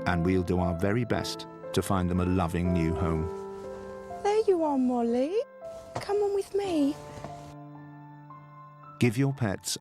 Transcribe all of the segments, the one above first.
and we'll do our very best to find them a loving new home. There you are, Molly. Come on with me. Give your pets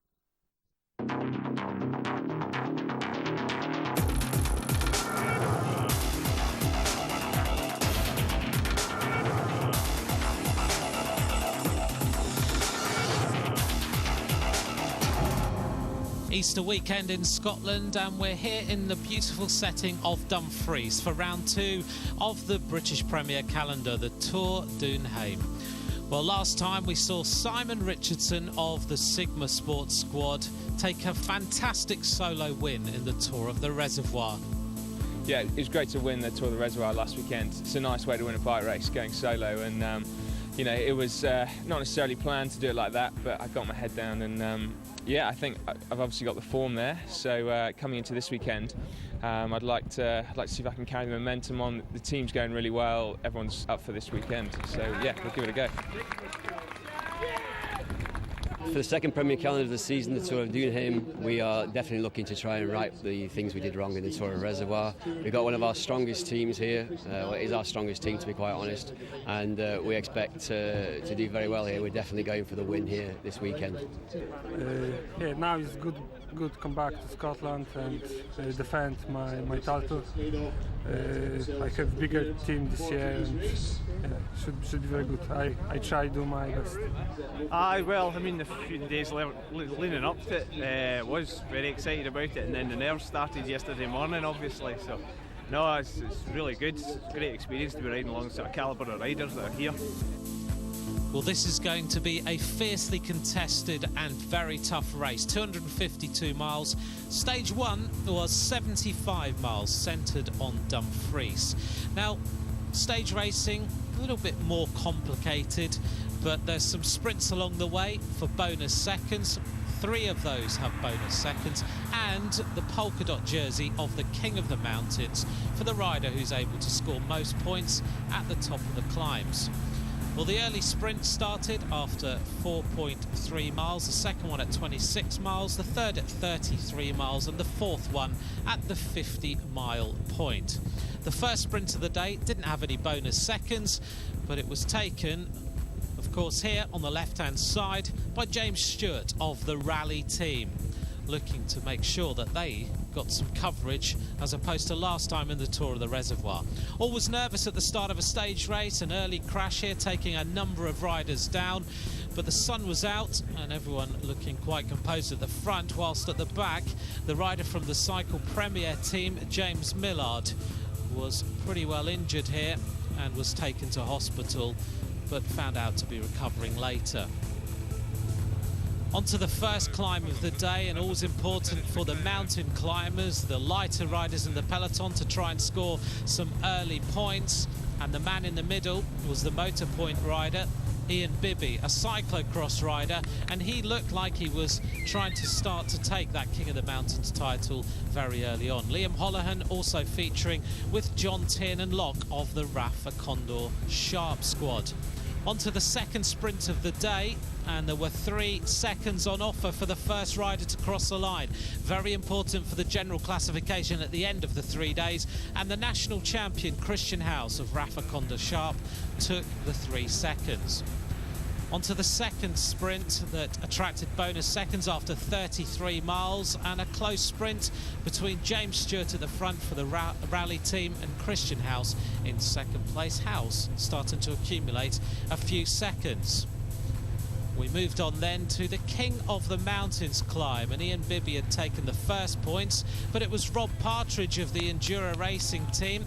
Easter weekend in Scotland, and we're here in the beautiful setting of Dumfries for round 2 of the British Premier calendar, the Tour Doon Hame. Well, last time we saw Simon Richardson of the Sigma Sports squad take a fantastic solo win in the Tour of the Reservoir. Yeah, it was great to win the Tour of the Reservoir last weekend. It's a nice way to win a bike race, going solo, and you know, it was not necessarily planned to do it like that, but I got my head down, and yeah, I think I've obviously got the form there. So coming into this weekend, I'd like to see if I can carry the momentum on. The team's going really well. Everyone's up for this weekend. So yeah, we'll give it a go. For the second Premier calendar of the season, the Tour of Doon Hame, we are definitely looking to try and right the things we did wrong in the Tour of Reservoir. We've got one of our strongest teams here. Well, it is our strongest team, to be quite honest, and we expect to do very well here. We're definitely going for the win here this weekend. Yeah, now it's good come back to Scotland and defend my title. I have bigger team this year, and should be very good. I try to do my best. Well, I mean, the few days leading up to it, was very excited about it, and then the nerves started yesterday morning, obviously. So, no, it's really good. It's a great experience to be riding alongside a calibre of riders that are here. Well, this is going to be a fiercely contested and very tough race. 252 miles. Stage 1 was 75 miles, centred on Dumfries. Now, stage racing, a little bit more complicated, but there's some sprints along the way for bonus seconds. 3 of those have bonus seconds, and the polka dot jersey of the King of the Mountains for the rider who's able to score most points at the top of the climbs. Well, the early sprint started after 4.3 miles, the second one at 26 miles, the third at 33 miles, and the fourth one at the 50-mile point. The first sprint of the day didn't have any bonus seconds, but it was taken, of course, here on the left-hand side by James Stewart of the Rally team, looking to make sure that they got some coverage as opposed to last time in the Tour of the Reservoir. All was nervous at the start of a stage race, an early crash here taking a number of riders down, but the sun was out and everyone looking quite composed at the front, whilst at the back the rider from the Cycle Premier team, James Millard, was pretty well injured here and was taken to hospital, but found out to be recovering later. Onto the first climb of the day, and all's important for the mountain climbers, the lighter riders in the peloton, to try and score some early points. And the man in the middle was the motor point rider, Ian Bibby, a cyclocross rider, and he looked like he was trying to start to take that King of the Mountains title very early on. Liam Holohan also featuring with John Tiernan Locke of the Rafa Condor Sharp squad. Onto the second sprint of the day, and there were 3 seconds on offer for the first rider to cross the line. Very important for the general classification at the end of the 3 days, and the national champion Christian House of Rafa Condor Sharp took the 3 seconds. Onto the second sprint that attracted bonus seconds after 33 miles, and a close sprint between James Stewart at the front for the Rally team and Christian House in second place. House starting to accumulate a few seconds. We moved on then to the King of the Mountains climb, and Ian Bibby had taken the first points, but it was Rob Partridge of the Enduro Racing team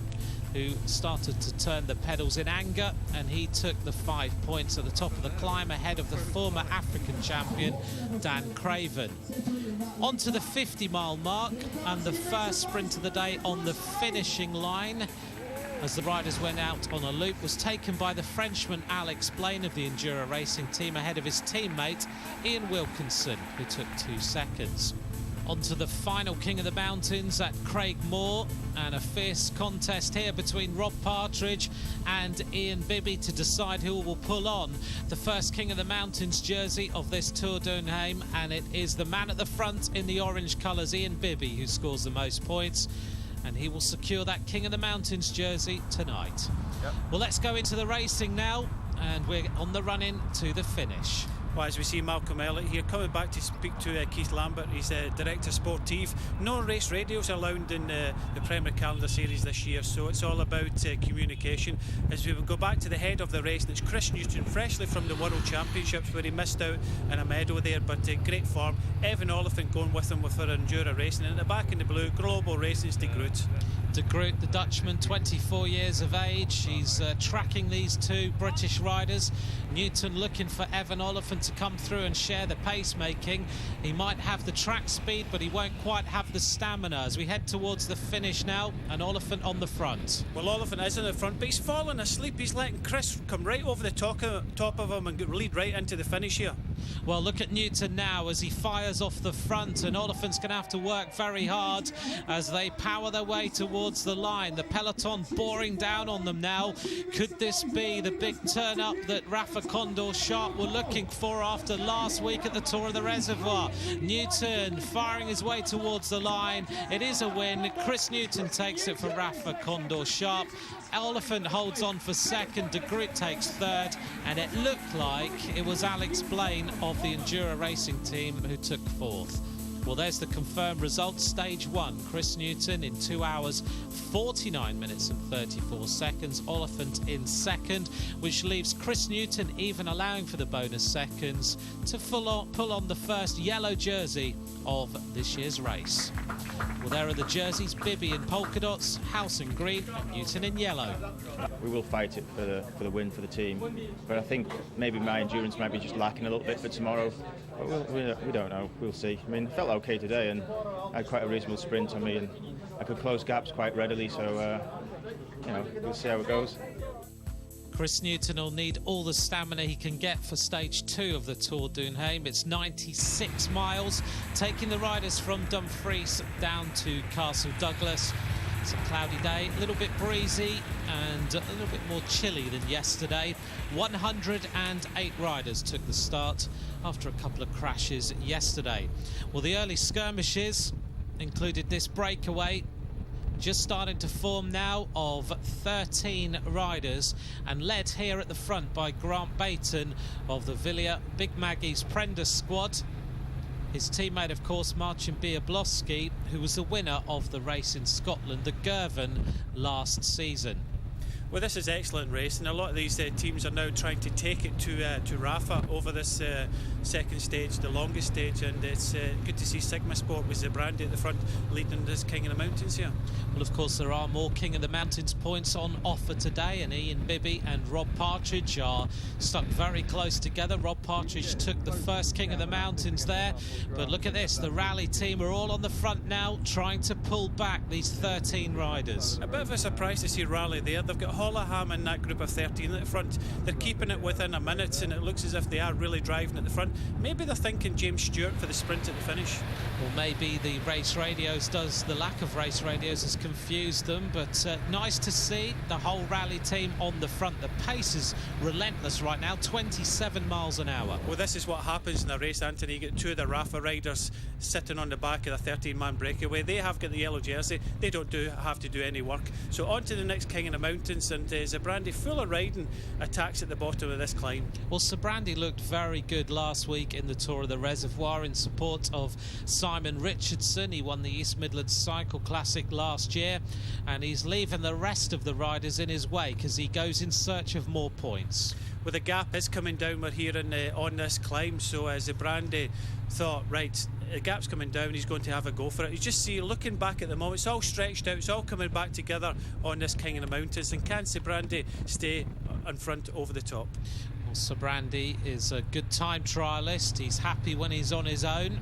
who started to turn the pedals in anger, and he took the 5 points at the top of the climb ahead of the former African champion Dan Craven. On to the 50-mile mark, and the first sprint of the day on the finishing line as the riders went out on a loop was taken by the Frenchman Alex Blaine of the Enduro Racing team ahead of his teammate Ian Wilkinson, who took 2 seconds. Onto the final King of the Mountains at Craigmore, and a fierce contest here between Rob Partridge and Ian Bibby to decide who will pull on the first King of the Mountains jersey of this Tour Doon Hame, and it is the man at the front in the orange colours, Ian Bibby, who scores the most points. and he will secure that King of the Mountains jersey tonight. Yep. Well, let's go into the racing now, and we're on the run-in to the finish. Well, as we see Malcolm Elliott here coming back to speak to Keith Lambert, he's Director Sportive. No race radios allowed in the Premier Calendar Series this year, so it's all about communication. As we will go back to the head of the race, and it's Chris Newton, freshly from the World Championships, where he missed out in a medal there, but great form. Evan Oliphant going with him with her Endura Racing, and at the back in the blue, Global Racing's De Groot. De Groot, the Dutchman, 24 years of age. He's tracking these two British riders. Newton looking for Evan Oliphant to come through and share the pacemaking. He might have the track speed, but he won't quite have the stamina as we head towards the finish now, and Oliphant on the front. Well, Oliphant is in the front, but he's fallen asleep. He's letting Chris come right over the top of him and lead right into the finish here. Well, look at Newton now as he fires off the front, and Oliphant's going to have to work very hard as they power their way towards the line. The peloton boring down on them now. Could this be the big turn up that Rafa Condor Sharp were looking for after last week at the Tour of the Reservoir? Newton firing his way towards the line. It is a win. Chris Newton takes it for Rafa Condor Sharp. Oliphant holds on for second, De Groot takes third, and it looked like it was Alex Blaine of the Endura Racing team who took fourth. Well, there's the confirmed results. Stage 1, Chris Newton in 2 hours, 49 minutes and 34 seconds. Oliphant in second, which leaves Chris Newton even allowing for the bonus seconds to pull on the first yellow jersey of this year's race. Well, there are the jerseys, Bibby in polka dots, House in green, and Newton in yellow. We will fight it for the win for the team, but I think maybe my endurance might be just lacking a little bit for tomorrow. But we don't know. We'll see. I mean, it felt okay today, and I had quite a reasonable sprint on me, and I could close gaps quite readily. So, we'll see how it goes. Chris Newton will need all the stamina he can get for stage 2 of the Tour Doon Hame. It's 96 miles, taking the riders from Dumfries down to Castle Douglas. It's a cloudy day, a little bit breezy and a little bit more chilly than yesterday. 108 riders took the start after a couple of crashes yesterday. Well, the early skirmishes included this breakaway, just starting to form now, of 13 riders, and led here at the front by Grant Baton of the Villiers Big Maggie's Prender squad. His teammate, of course, Marcin Biablowski, who was the winner of the race in Scotland, the Girvan, last season. Well, this is excellent race, and a lot of these teams are now trying to take it to Rafa over this second stage, the longest stage, and it's good to see Sigma Sport with Zebrandi at the front leading this King of the Mountains here. Well, of course, there are more King of the Mountains points on offer today, and Ian Bibby and Rob Partridge are stuck very close together. Rob Partridge took the first King of the Mountains there, but look at this, the rally team are all on the front now, trying to pull back these 13 riders. A bit of a surprise to see Raleigh there. They've got Doon Hame in that group of 13 at the front. They're keeping it within a minute, and it looks as if they are really driving at the front. Maybe they're thinking James Stewart for the sprint at the finish. Well, maybe the lack of race radios has confused them, but nice to see the whole rally team on the front. The pace is relentless right now, 27 miles an hour. Well, this is what happens in a race, Anthony. You get two of the Rafa riders sitting on the back of the 13-man breakaway. They have got the yellow jersey. They don't have to do any work. So on to the next King of the Mountains, and Zebrandi, full of riding, attacks at the bottom of this climb. Well, Zebrandi looked very good last week in the Tour of the Reservoir in support of Simon Richardson. He won the East Midlands Cycle Classic last year, and he's leaving the rest of the riders in his way because he goes in search of more points. Well, the gap is coming down. We're here on this climb, so Zebrandi thought, right, the gap's coming down, he's going to have a go for it. You just see, looking back at the moment, it's all stretched out, it's all coming back together on this King of the Mountains, and can Zebrandi stay in front over the top? Well, Zebrandi is a good time trialist. He's happy when he's on his own,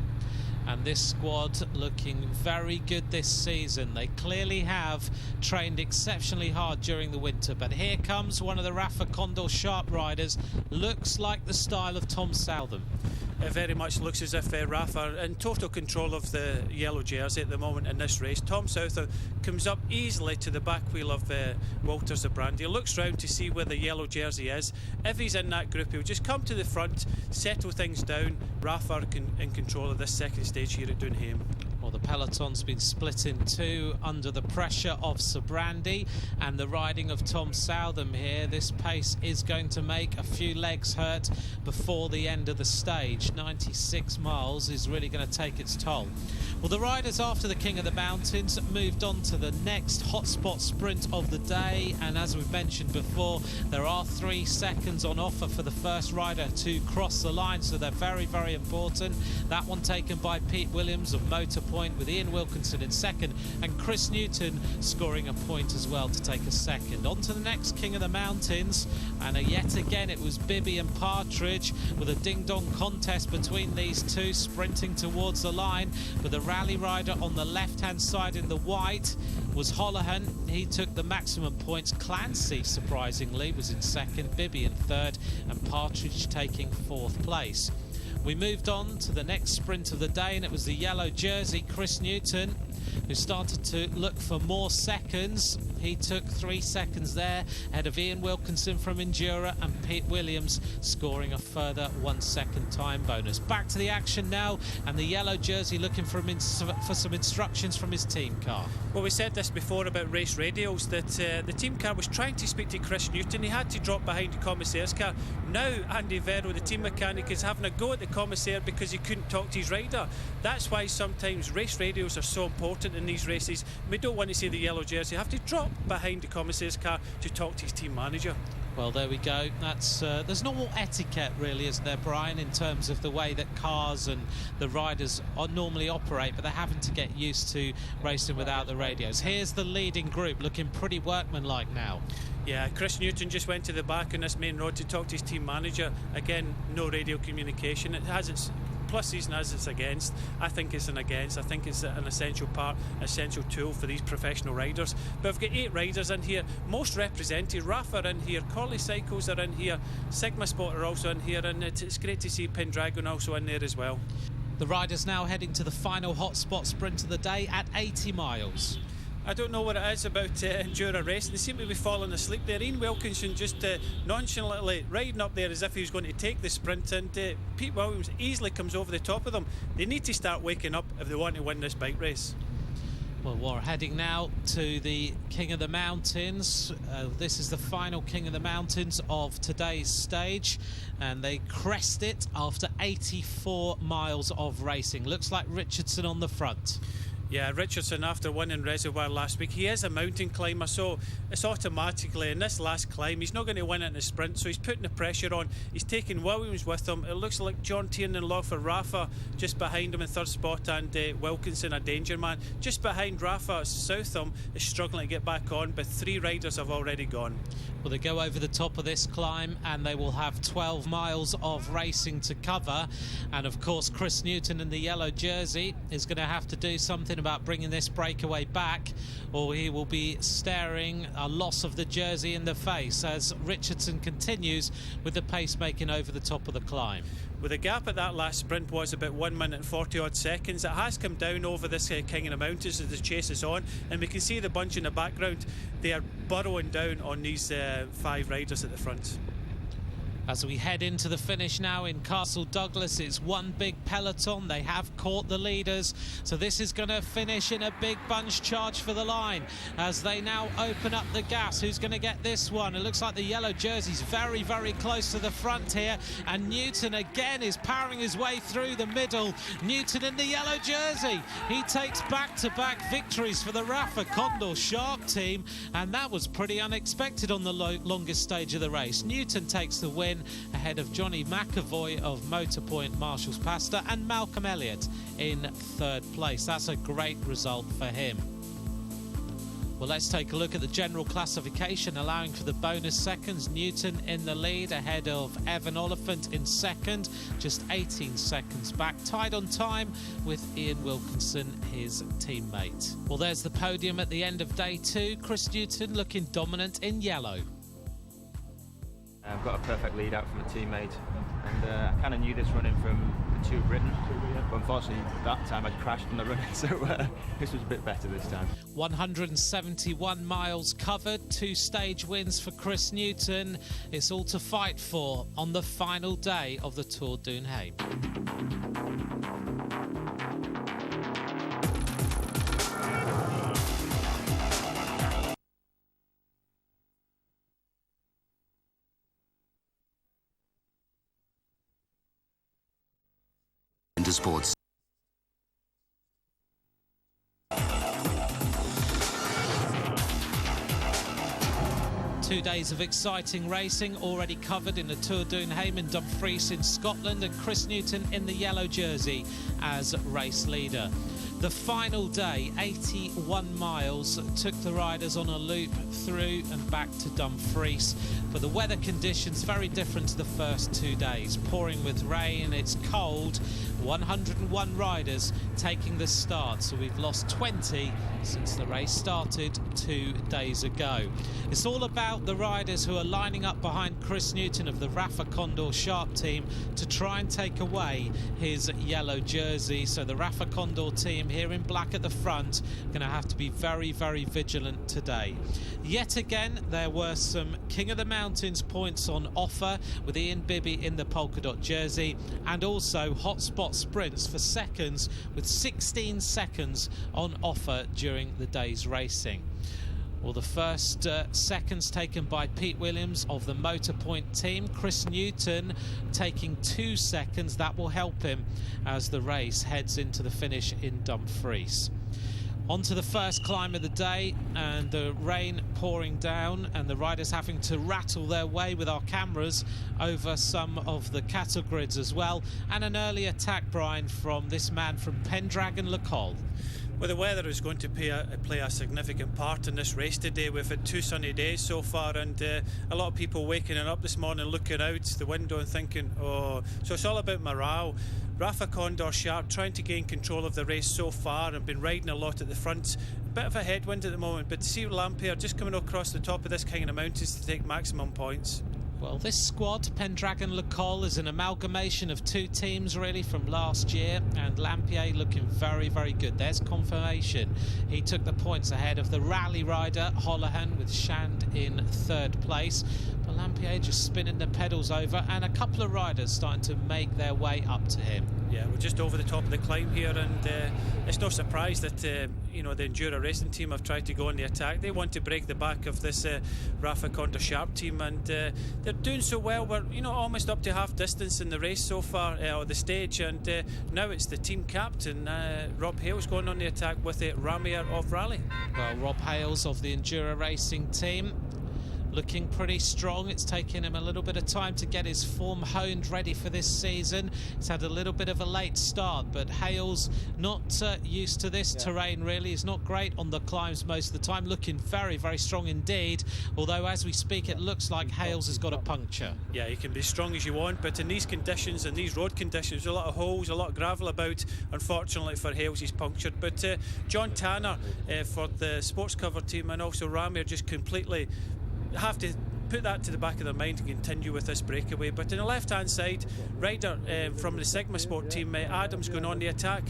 and this squad looking very good this season. They clearly have trained exceptionally hard during the winter, but here comes one of the Rafa Condor Sharp riders. Looks like the style of Tom Southam. It very much looks as if Rafa are in total control of the yellow jersey at the moment in this race. Tom Southam comes up easily to the back wheel of Walter Zebrandi. He looks round to see where the yellow jersey is. If he's in that group, he'll just come to the front, settle things down. Rafa are in control of this second stage here at Doon Hame. Well, Well, the peloton's been split in two under the pressure of Sabrandi and the riding of Tom Southam here. This pace is going to make a few legs hurt before the end of the stage. 96 miles is really going to take its toll. Well, the riders after the King of the Mountains moved on to the next hotspot sprint of the day, and as we've mentioned before, there are 3 seconds on offer for the first rider to cross the line, so they're very, very important. That one taken by Pete Williams of Motorpoint, with Ian Wilkinson in second and Chris Newton scoring a point as well to take a second. On to the next King of the Mountains, and yet again it was Bibby and Partridge with a ding-dong contest between these two, sprinting towards the line. But the rally rider on the left-hand side in the white was Holohan. He took the maximum points. Clancy, surprisingly, was in second, Bibby in third, and Partridge taking 4th place. We moved on to the next sprint of the day, and it was the yellow jersey, Chris Newton, who started to look for more seconds. He took 3 seconds there, ahead of Ian Wilkinson from Endura and Pete Williams scoring a further 1 second time bonus. Back to the action now, and the yellow jersey looking for some instructions from his team car. Well, we said this before about race radios, that the team car was trying to speak to Chris Newton. He had to drop behind the commissaire's car. Now Andy Vero, the team mechanic, is having a go at the commissaire because he couldn't talk to his rider. That's why sometimes race radios are so important in these races. We don't want to see the yellow jersey have to drop behind the commissaire's car to talk to his team manager. Well, there we go. That's there's normal etiquette, really, isn't there, Brian, in terms of the way that cars and the riders normally operate, but they're having to get used to racing without the radios. Here's the leading group, looking pretty workmanlike now. Yeah, Chris Newton just went to the back on this main road to talk to his team manager. Again, no radio communication. It has its pluses and as it's against. I think it's an against. I think it's an essential part, essential tool for these professional riders. But we've got 8 riders in here, most represented. RAF are in here, Corley Cycles are in here, Sigma Sport are also in here, and it's great to see Pendragon also in there as well. The riders now heading to the final hotspot sprint of the day at 80 miles. I don't know what it is about Endura racing. They seem to be falling asleep there. Ian Wilkinson just nonchalantly riding up there as if he was going to take the sprint, and Pete Williams easily comes over the top of them. They need to start waking up if they want to win this bike race. Well, we're heading now to the King of the Mountains. This is the final King of the Mountains of today's stage, and they crest it after 84 miles of racing. Looks like Richardson on the front. Yeah, Richardson, after winning Reservoir last week, he is a mountain climber, so it's automatically in this last climb he's not going to win it in the sprint, so he's putting the pressure on. He's taking Williams with him. It looks like John Tiernan Law for Rafa just behind him in 3rd spot, and Wilkinson, a danger man, just behind Rafa. Southam is struggling to get back on, but 3 riders have already gone. Well, they go over the top of this climb, and they will have 12 miles of racing to cover. And of course, Chris Newton in the yellow jersey is going to have to do something about bringing this breakaway back, or he will be staring a loss of the jersey in the face as Richardson continues with the pace making over the top of the climb. With the gap at that last sprint was about 1 minute and 40 odd seconds. It has come down over this King of the Mountains as the chase is on, and we can see the bunch in the background. They are burrowing down on these 5 riders at the front. As we head into the finish now in Castle Douglas, it's one big peloton. They have caught the leaders, so this is going to finish in a big bunch charge for the line as they now open up the gas. Who's going to get this one? It looks like the yellow jersey's very, very close to the front here, and Newton again is powering his way through the middle. Newton in the yellow jersey. He takes back-to-back victories for the Rafa Condor Shark team, and that was pretty unexpected on the longest stage of the race. Newton takes the win ahead of Johnny McAvoy of Motorpoint Marshall's Pasta and Malcolm Elliott in 3rd place. That's a great result for him. Well, let's take a look at the general classification, allowing for the bonus seconds. Newton in the lead ahead of Evan Oliphant in 2nd, just 18 seconds back, tied on time with Ian Wilkinson, his teammate. Well, there's the podium at the end of day 2. Chris Newton looking dominant in yellow. I've got a perfect lead out from a teammate, and I kind of knew this running from the 2 Britain, but unfortunately that time I'd crashed on the run, so this was a bit better this time. 171 miles covered, 2 stage wins for Chris Newton. It's all to fight for on the final day of the Tour Doon Hame. into sports. Two days of exciting racing already covered in the Tour Doon Hame in Dumfries in Scotland, and Chris Newton in the yellow jersey as race leader. The final day, 81 miles, took the riders on a loop through and back to Dumfries. But the weather conditions very different to the first 2 days. Pouring with rain, it's cold. 101 riders taking the start, so we've lost 20 since the race started 2 days ago. It's all about the riders who are lining up behind Chris Newton of the Rafa Condor Sharp team to try and take away his yellow jersey. So the Rafa Condor team here in black at the front going to have to be very, very vigilant today. Yet again, there were some King of the Mountains points on offer, with Ian Bibby in the polka dot jersey, and also hotspot sprints for seconds, with 16 seconds on offer during the day's racing. Well, the first seconds taken by Pete Williams of the Motorpoint team. Chris Newton taking 2 seconds. That will help him as the race heads into the finish in Dumfries. On to the first climb of the day, and the rain pouring down and the riders having to rattle their way with our cameras over some of the cattle grids as well, and an early attack, Brian, from this man from Pendragon Le Col. Well, the weather is going to play a significant part in this race today. We've had 2 sunny days so far, and a lot of people waking up this morning looking out the window and thinking, oh, so it's all about morale. Rafa Condor Sharp trying to gain control of the race so far and been riding a lot at the front. A bit of a headwind at the moment, but to see Lampere just coming across the top of this kind of mountains to take maximum points. Well, this squad, Pendragon Le Col, is an amalgamation of 2 teams really from last year, and Lampere looking very, very good. There's confirmation. He took the points ahead of the rally rider Holohan, with Shand in 3rd place. But Lampere just spinning the pedals over, and a couple of riders starting to make their way up to him. Yeah, we're just over the top of the climb here, and it's no surprise that you know, the Enduro Racing team have tried to go on the attack. They want to break the back of this Rafa Condor Sharp team, and they're doing so well. We're, you know, almost up to half distance in the race so far, or the stage, and now it's the team captain Rob Hales going on the attack with Ramier of Rally. Well, Rob Hales of the Enduro Racing team looking pretty strong. It's taken him a little bit of time to get his form honed ready for this season. He's had a little bit of a late start, but Hales not used to this terrain really. He's not great on the climbs most of the time, looking very, very strong indeed, although as we speak it looks like Hales has got a puncture. Yeah, you can be strong as you want, but in these conditions, in these road conditions, a lot of holes, a lot of gravel about. Unfortunately for Hales, he's punctured. But John Tanner for the sports cover team, and also Ramier, just completely have to put that to the back of their mind and continue with this breakaway. But on the left-hand side, rider from the Sigma Sport team, Adams, going on the attack,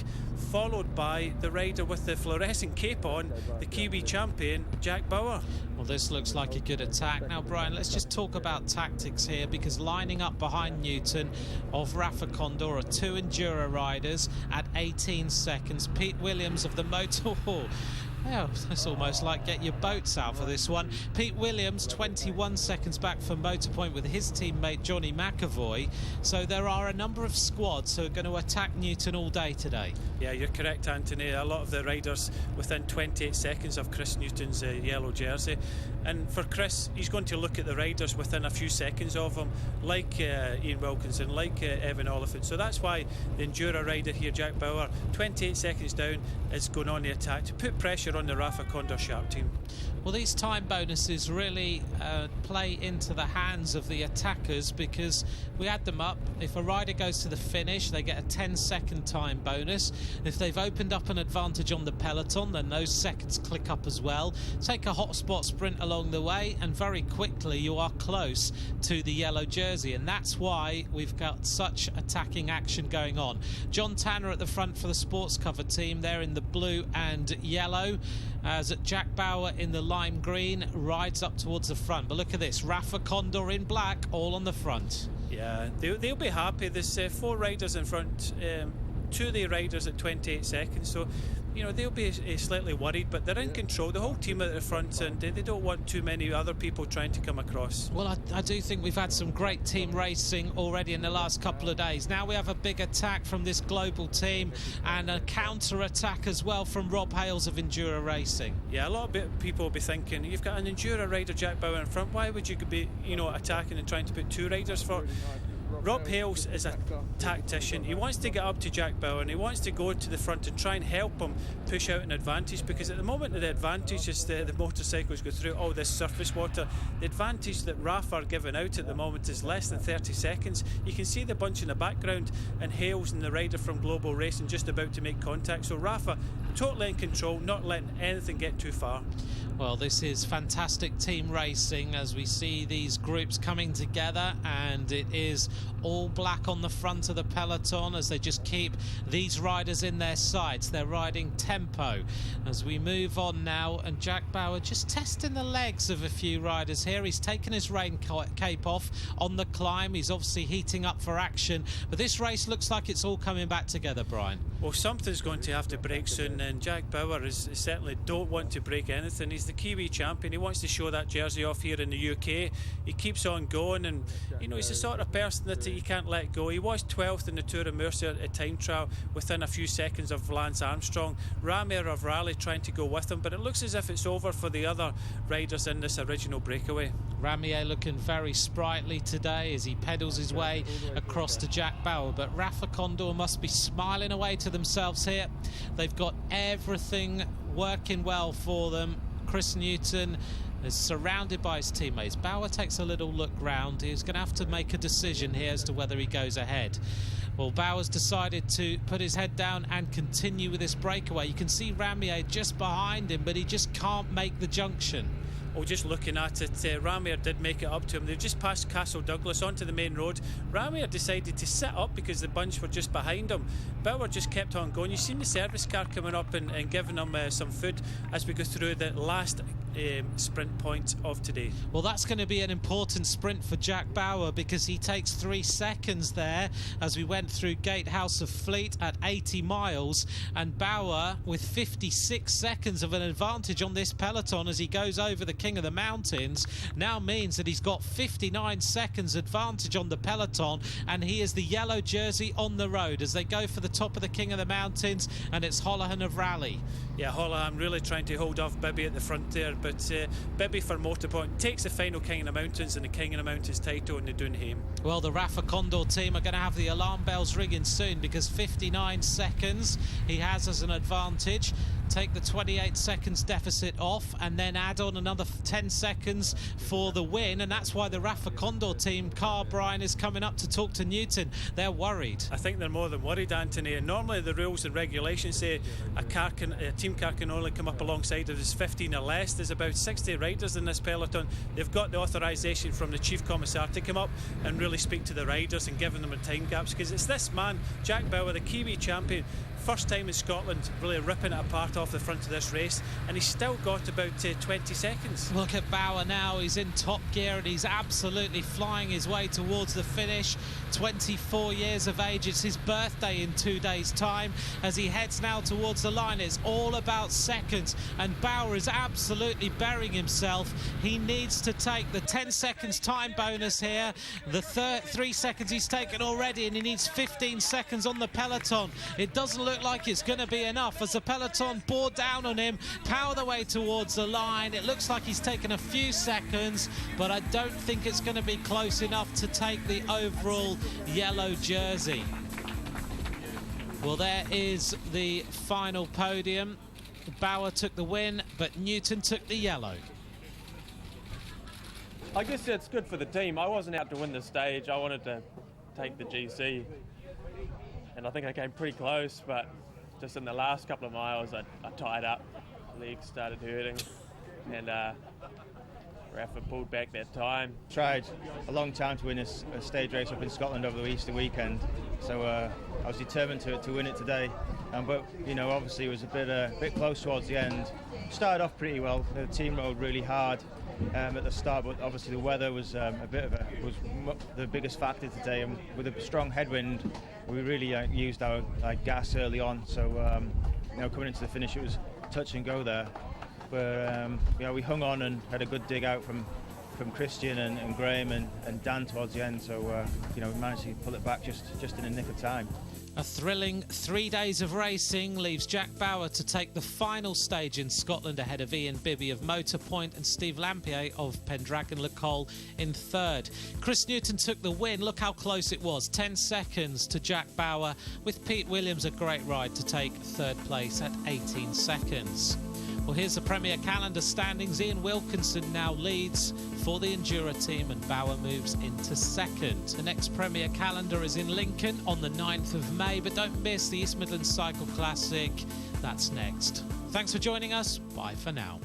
followed by the rider with the fluorescent cape on, the Kiwi champion, Jack Bauer. Well, this looks like a good attack. Now, Brian, let's just talk about tactics here, because lining up behind Newton of Rafa Condor are 2 Enduro riders at 18 seconds. Pete Williams of the Motor... Well, it's almost like get your boats out for this one. Pete Williams 21 seconds back for Motorpoint with his teammate Johnny McAvoy. So there are a number of squads who are going to attack Newton all day today. Yeah, you're correct, Anthony. A lot of the riders within 28 seconds of Chris Newton's yellow jersey. And for Chris, he's going to look at the riders within a few seconds of him, like Ian Wilkinson, like Evan Oliphant. So that's why the Enduro rider here, Jack Bauer, 28 seconds down, is going on the attack to put pressure on the Rafa Condor Sharp team. Well, these time bonuses really play into the hands of the attackers, because we add them up. If a rider goes to the finish, they get a 10-second time bonus. If they've opened up an advantage on the peloton, then those seconds click up as well. Take a hotspot sprint along the way, and very quickly you are close to the yellow jersey, and that's why we've got such attacking action going on. John Tanner at the front for the sports cover team, there in the blue and yellow, as Jack Bauer in the lime green rides up towards the front. But look at this, Rafa Condor in black, all on the front. Yeah, they'll be happy. There's 4 riders in front, 2 of the riders at 28 seconds, so you know, they'll be slightly worried, but they're in control. The whole team at the front, and they don't want too many other people trying to come across. Well, I do think we've had some great team racing already in the last couple of days. Now we have a big attack from this global team and a counter-attack as well from Rob Hales of Enduro Racing. Yeah, a lot of people will be thinking, you've got an Enduro rider, Jack Bauer, in front. Why would you be, you know, attacking and trying to put two riders for? Rob Hales is a tactician. He wants to get up to Jack Bauer and he wants to go to the front and try and help him push out an advantage, because at the moment the advantage is the motorcycles go through all this surface water. The advantage that Rafa are giving out at the moment is less than 30 seconds. You can see the bunch in the background and Hales and the rider from Global Racing just about to make contact. So Rafa totally in control, not letting anything get too far. Well, this is fantastic team racing as we see these groups coming together, and it is all black on the front of the peloton as they just keep these riders in their sights. They're riding tempo as we move on now, and Jack Bauer just testing the legs of a few riders here. He's taken his rain cape off on the climb. He's obviously heating up for action, but this race looks like it's all coming back together, Brian. Well, something's going to have to break soon, and Jack Bauer is certainly don't want to break anything. He's the Kiwi champion. He wants to show that jersey off here in the UK. He keeps on going, and you know, he's the sort of person that he can't let go. He was 12th in the Tour of Mercia at time trial within a few seconds of Lance Armstrong. Ramier of Raleigh trying to go with him, but it looks as if it's over for the other riders in this original breakaway. Ramier looking very sprightly today as he pedals his way across to Jack Bauer, but Rafa Condor must be smiling away to themselves here. They've got everything working well for them. Chris Newton is surrounded by his teammates. Bauer takes a little look round. He's going to have to make a decision here as to whether he goes ahead. Well, Bauer's decided to put his head down and continue with this breakaway. You can see Ramier just behind him, but he just can't make the junction. Oh, just looking at it, Ramier did make it up to him. They've just passed Castle Douglas onto the main road. Ramier decided to sit up because the bunch were just behind him. Bauer just kept on going. You've seen the service car coming up and giving him some food as we go through the last sprint point of today. Well, that's going to be an important sprint for Jack Bauer because he takes 3 seconds there as we went through Gatehouse of Fleet at 80 miles, and Bauer with 56 seconds of an advantage on this peloton as he goes over the King of the Mountains now means that he's got 59 seconds advantage on the peloton, and he is the yellow jersey on the road as they go for the top of the King of the Mountains, and it's Holohan of Raleigh. Yeah, Holohan really trying to hold off Bibby at the front there, but Bibby for Motorpoint takes the final King of the Mountains and the King of the Mountains title in the Doon Hame. Well, the Rafa Condor team are going to have the alarm bells ringing soon because 59 seconds he has as an advantage. Take the 28 seconds deficit off and then add on another 10 seconds for the win, and that's why the Rafa Condor team car, Brian, is coming up to talk to Newton. They're worried. I think they're more than worried, Anthony, and normally the rules and regulations say a team car can only come up alongside if there's 15 or less. There's about 60 riders in this peloton. They've got the authorisation from the Chief Commissar to come up and really speak to the riders and giving them a time gaps, because it's this man, Jack Bauer, the Kiwi champion, first time in Scotland, really ripping it apart off the front of this race, and he's still got about 20 seconds. Look at Bauer now, he's in top gear and he's absolutely flying his way towards the finish. 24 years of age, it's his birthday in 2 days' time as he heads now towards the line. It's all about seconds, and Bauer is absolutely burying himself. He needs to take the 10 seconds time bonus here, the 3 seconds he's taken already, and he needs 15 seconds on the peloton. It doesn't look like it's going to be enough as the peloton bore down on him, power the way towards the line. It looks like he's taken a few seconds, but I don't think it's going to be close enough to take the overall yellow jersey. Well, there is the final podium. Bauer took the win, but Newton took the yellow. I guess it's good for the team. I wasn't out to win the stage. I wanted to take the GC, and I think I came pretty close, but just in the last couple of miles I tied up. Legs started hurting, and Rafa pulled back that time. Tried a long time to win a stage race up in Scotland over the Easter weekend, so I was determined to win it today. But you know, obviously it was a bit close towards the end. Started off pretty well. The team rode really hard at the start, but obviously the weather was was the biggest factor today. And with a strong headwind, we really used our gas early on. So coming into the finish, it was touch and go there. But we hung on and had a good dig out from Christian and Graham and Dan towards the end. So we managed to pull it back just in the nick of time. A thrilling 3 days of racing leaves Jack Bauer to take the final stage in Scotland ahead of Ian Bibby of Motorpoint and Steve Lampier of Pendragon Le Col in third. Chris Newton took the win. Look how close it was, 10 seconds to Jack Bauer, with Pete Williams a great ride to take third place at 18 seconds. Well, here's the Premier Calendar standings. Ian Wilkinson now leads for the Endura team and Bauer moves into second. The next Premier Calendar is in Lincoln on the 9th of May, but don't miss the East Midlands Cycle Classic. That's next. Thanks for joining us. Bye for now.